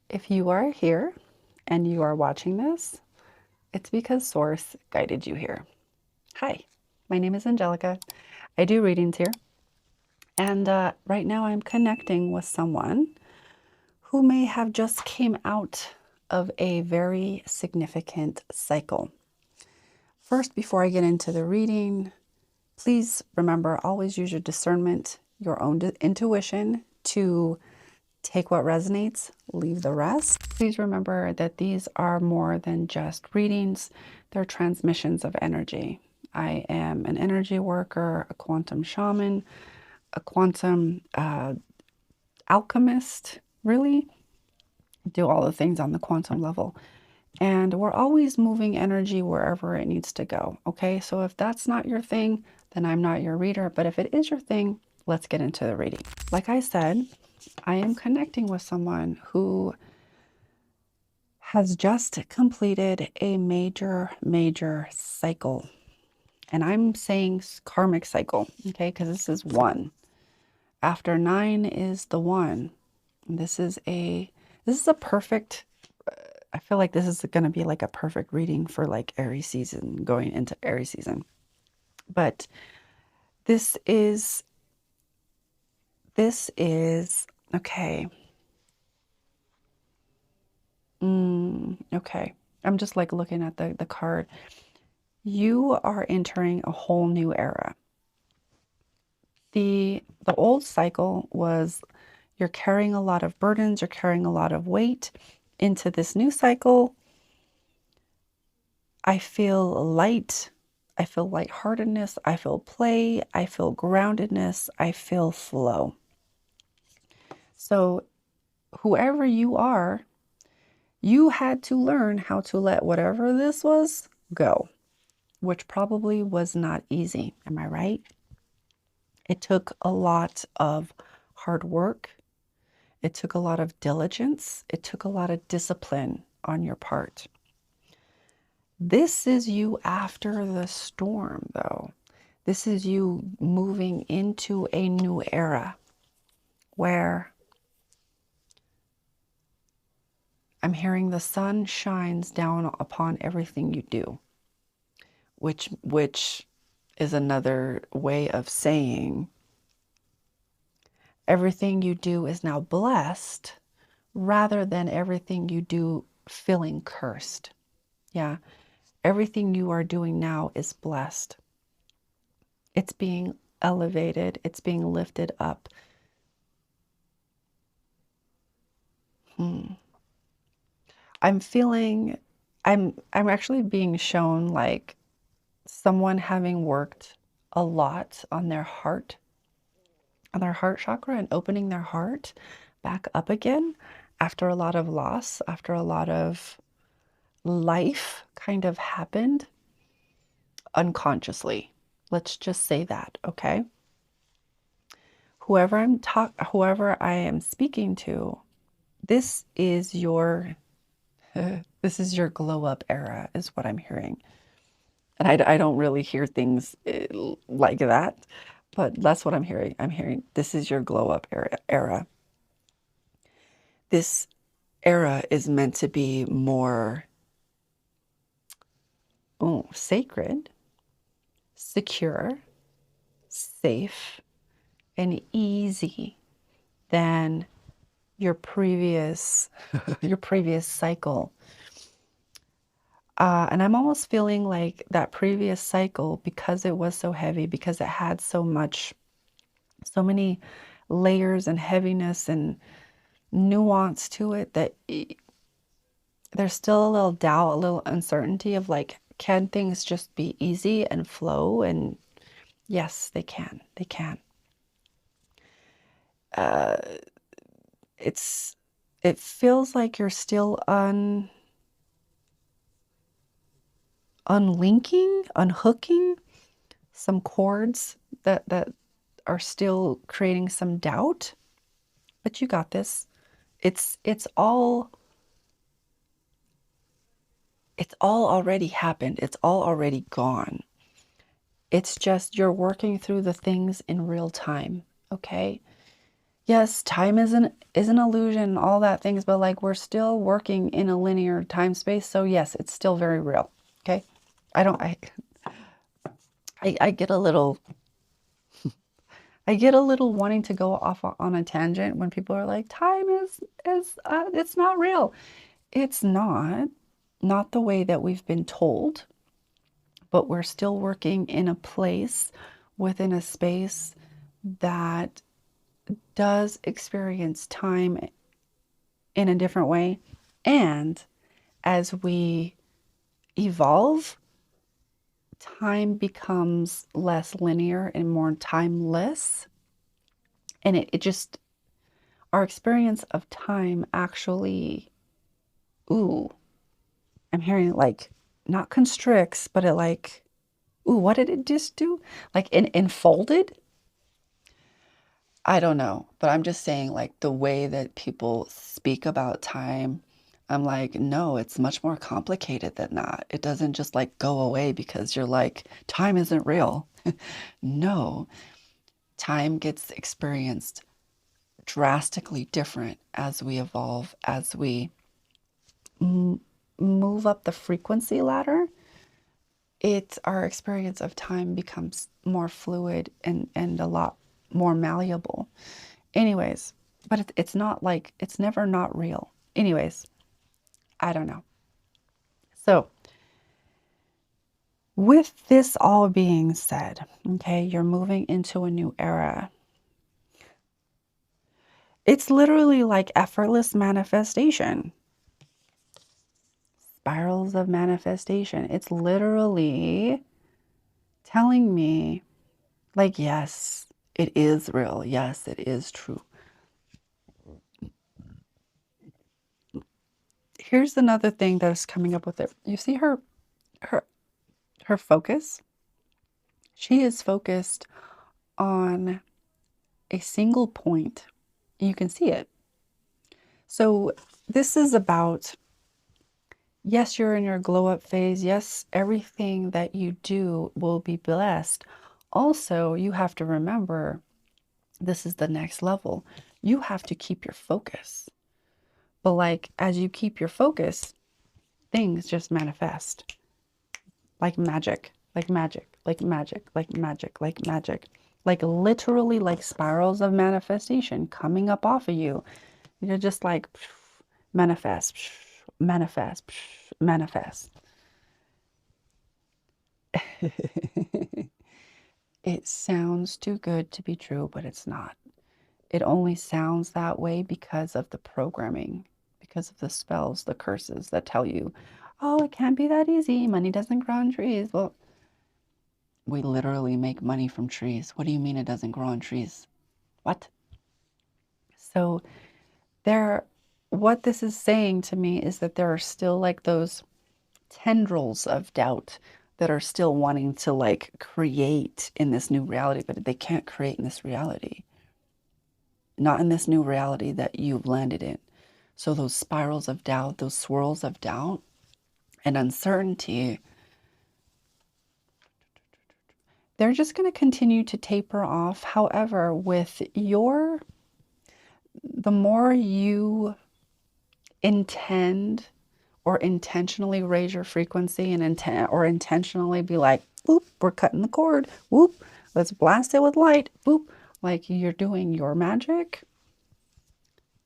If you are here and you are watching this, it's because Source guided you here. Hi, my name is Angelica. I do readings here. And right now I'm connecting with someone who may have just came out of a very significant cycle. First, before I get into the reading, please remember, always use your discernment, your own intuition to take what resonates, leave the rest. Please remember that these are more than just readings. They're transmissions of energy. I am an energy worker, a quantum shaman, a quantum alchemist, really. Do all the things on the quantum level. And we're always moving energy wherever it needs to go. Okay, so if that's not your thing, then I'm not your reader. But if it is your thing, let's get into the reading. Like I said, I am connecting with someone who has just completed a major cycle. And I'm saying karmic cycle, okay, because this is one. After 9 is the 1. This is a perfect, I feel like this is going to be like a perfect reading for like Aries season, going into Aries season. But this is okay. Okay. I'm just like looking at the card. You are entering a whole new era. The old cycle was you're carrying a lot of burdens, you're carrying a lot of weight into this new cycle. I feel light. I feel lightheartedness. I feel play. I feel groundedness. I feel flow. So whoever you are, you had to learn how to let whatever this was go, which probably was not easy. Am I right? It took a lot of hard work. It took a lot of diligence. It took a lot of discipline on your part. This is you after the storm, though. This is you moving into a new era where I'm hearing the sun shines down upon everything you do, which is another way of saying everything you do is now blessed rather than everything you do feeling cursed. Yeah, everything you are doing now is blessed. It's being elevated, it's being lifted up. I'm feeling I'm actually being shown like someone having worked a lot on their heart chakra and opening their heart back up again after a lot of loss, after a lot of life kind of happened unconsciously. Let's just say that, okay? Whoever I am speaking to, this is your this is your glow up era is what I'm hearing. And I don't really hear things like that, but that's what I'm hearing. I'm hearing this is your glow up era. This era is meant to be more sacred, secure, safe, and easy than your previous your previous cycle. And I'm almost feeling like that previous cycle, because it was so heavy, because it had so many layers and heaviness and nuance to it, that there's still a little doubt, a little uncertainty of like, can things just be easy and flow? And yes, they can. They can. Uh, it feels like you're still unhooking some cords that are still creating some doubt, but you got this. It's all already happened. It's all already gone. It's just you're working through the things in real time, okay? Yes, time is an illusion, all that things, but like we're still working in a linear time space. So yes, it's still very real. Okay. I don't I get a little wanting to go off on a tangent when people are like, time is it's not real. It's not the way that we've been told, but we're still working in a place within a space that does experience time in a different way. And as we evolve, time becomes less linear and more timeless. And it just, our experience of time actually, ooh, I'm hearing it like, not constricts, but it like, ooh, what did it just do? Like enfolded? I don't know, but I'm just saying, like, the way that people speak about time, I'm like, no, it's much more complicated than that. It doesn't just like go away because you're like, time isn't real. No, time gets experienced drastically different as we evolve, as we move up the frequency ladder. Our experience of time becomes more fluid and a lot more malleable. Anyways, but it's not like, it's never not real. Anyways, I don't know. So, with this all being said, okay, you're moving into a new era. It's literally like effortless manifestation, spirals of manifestation. It's literally telling me, like, yes, it is real. Yes, it is true. Here's another thing that is coming up with it. You see her, her focus? She is focused on a single point. You can see it. So this is about, yes, you're in your glow up phase. Yes, everything that you do will be blessed. Also, you have to remember this is the next level. You have to keep your focus. But like as you keep your focus, things just manifest like magic, like magic, like magic, like magic, like magic. Like literally like spirals of manifestation coming up off of you. You're just like manifest, manifest, manifest. It sounds too good to be true, but it's not. It only sounds that way because of the programming, because of the spells, the curses that tell you, oh, it can't be that easy. Money doesn't grow on trees. Well, we literally make money from trees. What do you mean it doesn't grow on trees? What? So what this is saying to me is that there are still like those tendrils of doubt that are still wanting to like create in this new reality, but they can't create in this reality. Not in this new reality that you've landed in. So those spirals of doubt, those swirls of doubt and uncertainty, they're just going to continue to taper off. However, the more you intend or intentionally raise your frequency and intentionally be like, boop, we're cutting the cord, whoop, let's blast it with light, boop, like you're doing your magic,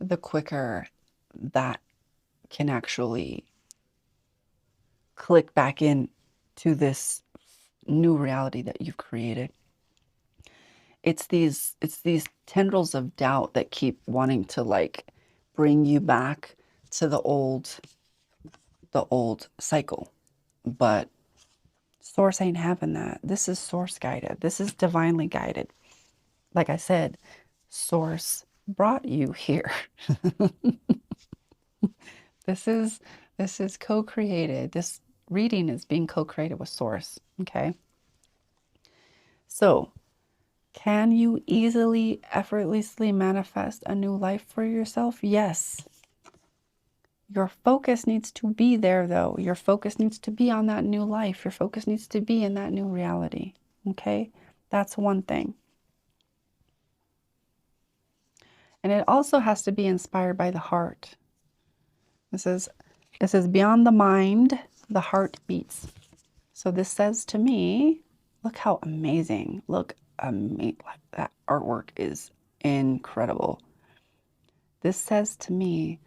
the quicker that can actually click back in to this new reality that you've created. It's these tendrils of doubt that keep wanting to like bring you back to the old cycle. But source ain't having that. This is source guided. This is divinely guided. Like I said, source brought you here. This is co-created. This reading is being co-created with source, okay? So, can you easily, effortlessly manifest a new life for yourself? Yes. Your focus needs to be there, though. Your focus needs to be on that new life. Your focus needs to be in that new reality. Okay? That's one thing. And it also has to be inspired by the heart. It says, beyond the mind, the heart beats. So this says to me, look how amazing. Look, that artwork is incredible. This says to me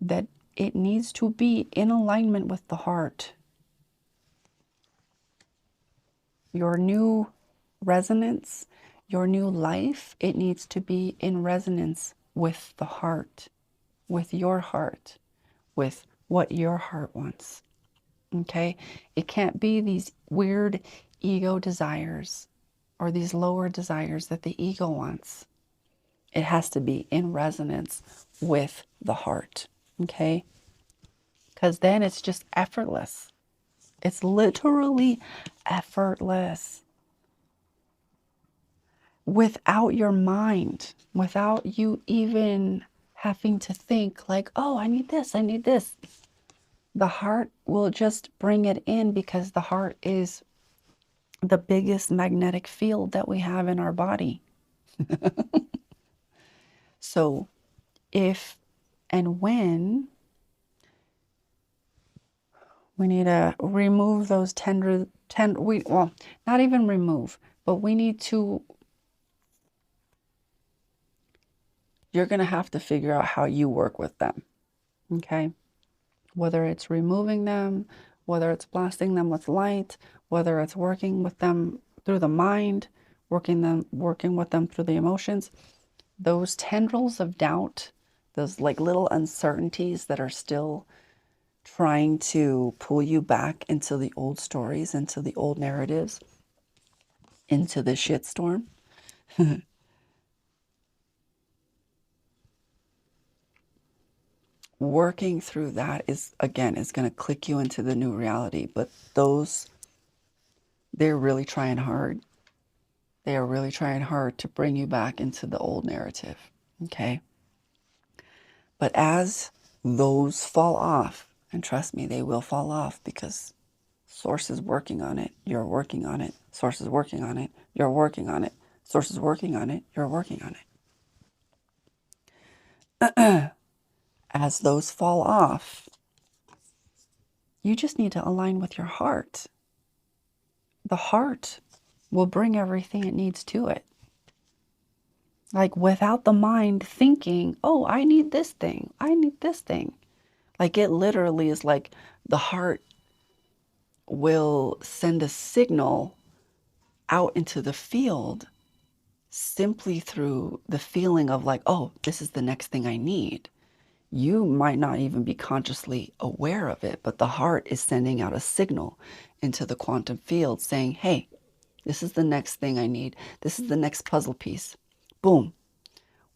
that it needs to be in alignment with the heart. Your new resonance, your new life, it needs to be in resonance with the heart, with your heart, with what your heart wants. Okay? It can't be these weird ego desires or these lower desires that the ego wants. It has to be in resonance with the heart. Okay? Because then it's just effortless. It's literally effortless. Without your mind, without you even having to think like, oh, I need this, I need this. The heart will just bring it in because the heart is the biggest magnetic field that we have in our body. So if and when we need to remove those well, not even remove, but we need to, you're going to have to figure out how you work with them. Okay? Whether it's removing them, whether it's blasting them with light, whether it's working with them through the mind, working with them through the emotions, those tendrils of doubt, those like little uncertainties that are still trying to pull you back into the old stories, into the old narratives, into the shitstorm. Working through that is going to click you into the new reality. But they're really trying hard. They are really trying hard to bring you back into the old narrative. Okay? But as those fall off, and trust me, they will fall off because Source is working on it. You're working on it. Source is working on it. You're working on it. Source is working on it. You're working on it. As those fall off, you just need to align with your heart. The heart will bring everything it needs to it. Like without the mind thinking, oh, I need this thing. I need this thing. Like it literally is like the heart will send a signal out into the field simply through the feeling of like, oh, this is the next thing I need. You might not even be consciously aware of it, but the heart is sending out a signal into the quantum field saying, hey, this is the next thing I need. This is the next puzzle piece. Boom.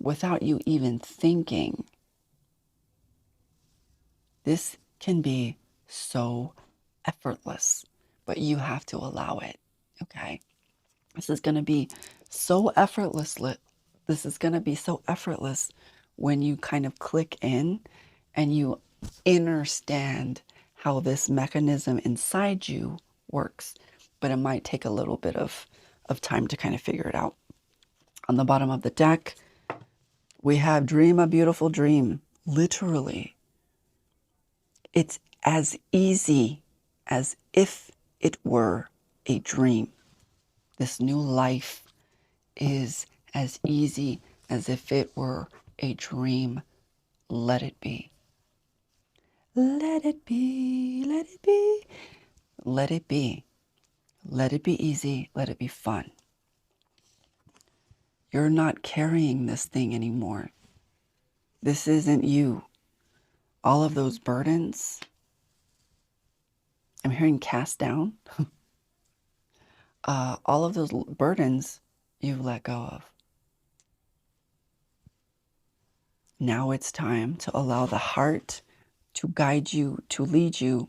Without you even thinking. This can be so effortless, but you have to allow it. Okay? This is going to be so effortless. This is going to be so effortless when you kind of click in and you understand how this mechanism inside you works. But it might take a little bit of time to kind of figure it out. On the bottom of the deck, we have dream a beautiful dream. Literally. It's as easy as if it were a dream. This new life is as easy as if it were a dream. Let it be. Let it be. Let it be. Let it be. Let it be easy. Let it be fun. You're not carrying this thing anymore. This isn't you. All of those burdens, I'm hearing cast down. All of those burdens you've let go of. Now it's time to allow the heart to guide you, to lead you.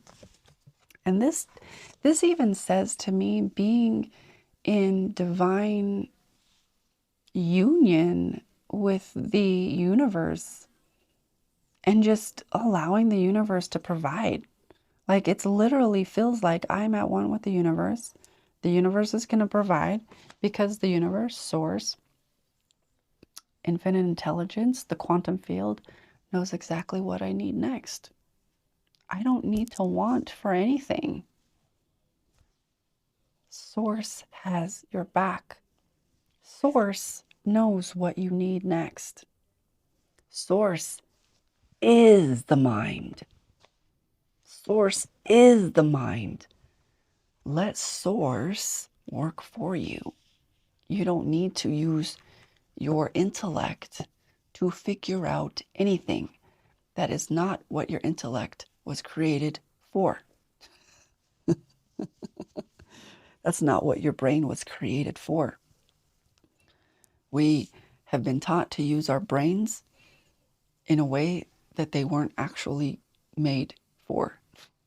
And this even says to me being in divine union with the universe and just allowing the universe to provide. Like it's literally feels like I'm at one with the universe. The universe is going to provide because the universe, source, infinite intelligence, the quantum field, knows exactly what I need next. I don't need to want for anything. Source has your back. Source knows what you need next. Source is the mind. Source is the mind. Let Source work for you. You don't need to use your intellect to figure out anything. That is not what your intellect was created for. That's not what your brain was created for. We have been taught to use our brains in a way that they weren't actually made for.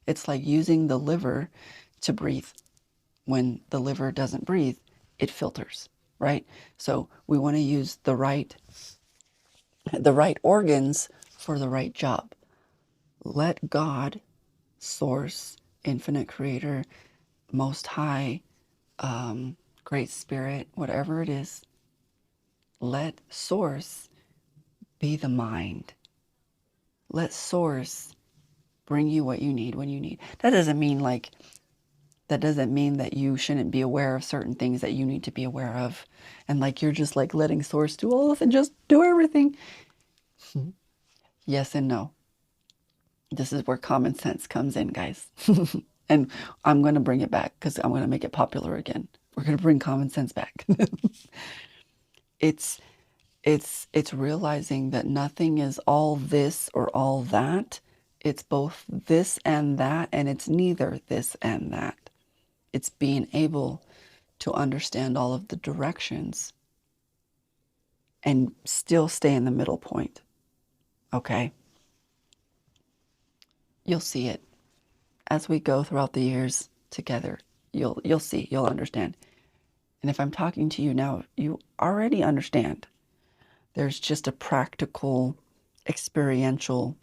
It's like using the liver to breathe. When the liver doesn't breathe, it filters, right? So we want to use the right organs for the right job. Let God, Source, Infinite Creator, Most High, Great Spirit, whatever it is, let Source be the mind. Let Source bring you what you need when you need. That doesn't mean that you shouldn't be aware of certain things that you need to be aware of. And like you're just like letting Source do all of and just do everything. Yes and no. This is where common sense comes in, guys. And I'm going to bring it back because I'm going to make it popular again. We're going to bring common sense back. It's realizing that nothing is all this or all that. It's both this and that, and it's neither this and that. It's being able to understand all of the directions and still stay in the middle point. Okay? You'll see it as we go throughout the years together. You'll see, you'll understand. And if I'm talking to you now, you already understand. There's just a practical, experiential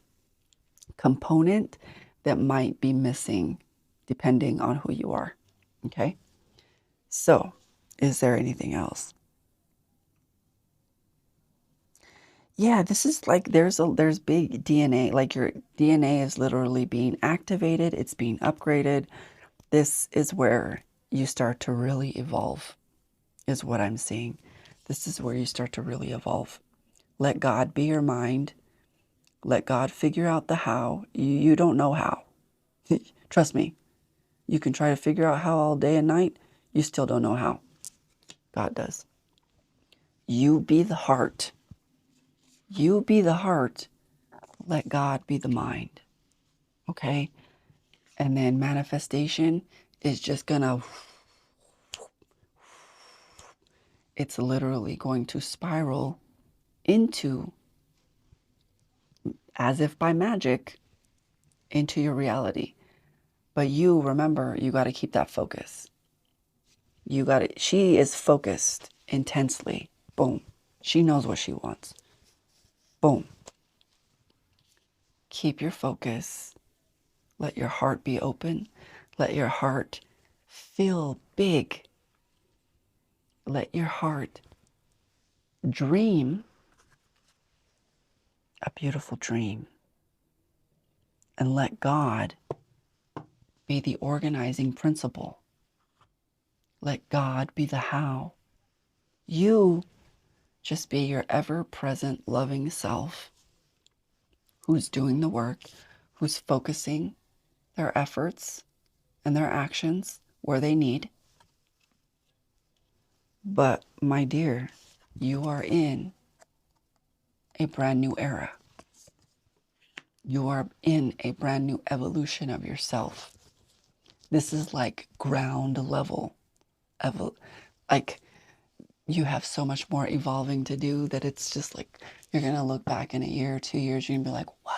component that might be missing depending on who you are. Okay? So, is there anything else? Yeah, this is like there's big DNA, like your DNA is literally being activated, it's being upgraded. This is where you start to really evolve, is what I'm seeing. This is where you start to really evolve. Let God be your mind. Let God figure out the how. You don't know how. Trust me. You can try to figure out how all day and night. You still don't know how. God does. You be the heart. You be the heart. Let God be the mind. Okay? And then manifestation is just gonna, it's literally going to spiral into, as if by magic, into your reality. But you, remember, you got to keep that focus. You got to, she is focused intensely. Boom. She knows what she wants. Boom. Keep your focus. Let your heart be open. Let your heart feel big. Let your heart dream a beautiful dream. And let God be the organizing principle. Let God be the how. You just be your ever-present loving self who's doing the work, who's focusing their efforts and their actions where they need. But my dear, you are in a brand new era. You are in a brand new evolution of yourself. This is like ground level. Like you have so much more evolving to do that it's just like you're going to look back in a year, 2 years, you're going to be like, wow,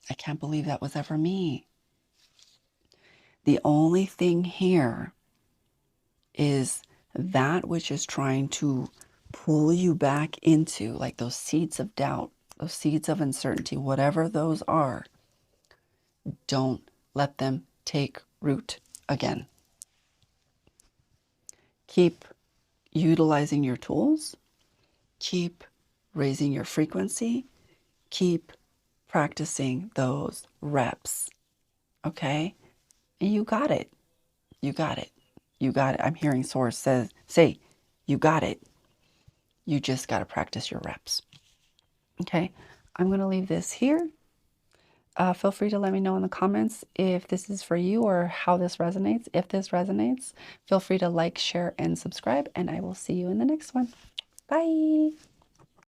I can't believe that was ever me. The only thing here is that which is trying to pull you back into, like those seeds of doubt, those seeds of uncertainty, whatever those are, don't let them take root again. Keep utilizing your tools. Keep raising your frequency. Keep practicing those reps. Okay? And you got it. You got it. You got it. I'm hearing Source say, you got it. You just got to practice your reps. Okay? I'm going to leave this here. Feel free to let me know in the comments if this is for you or how this resonates. If this resonates, feel free to like, share, and subscribe, and I will see you in the next one. Bye.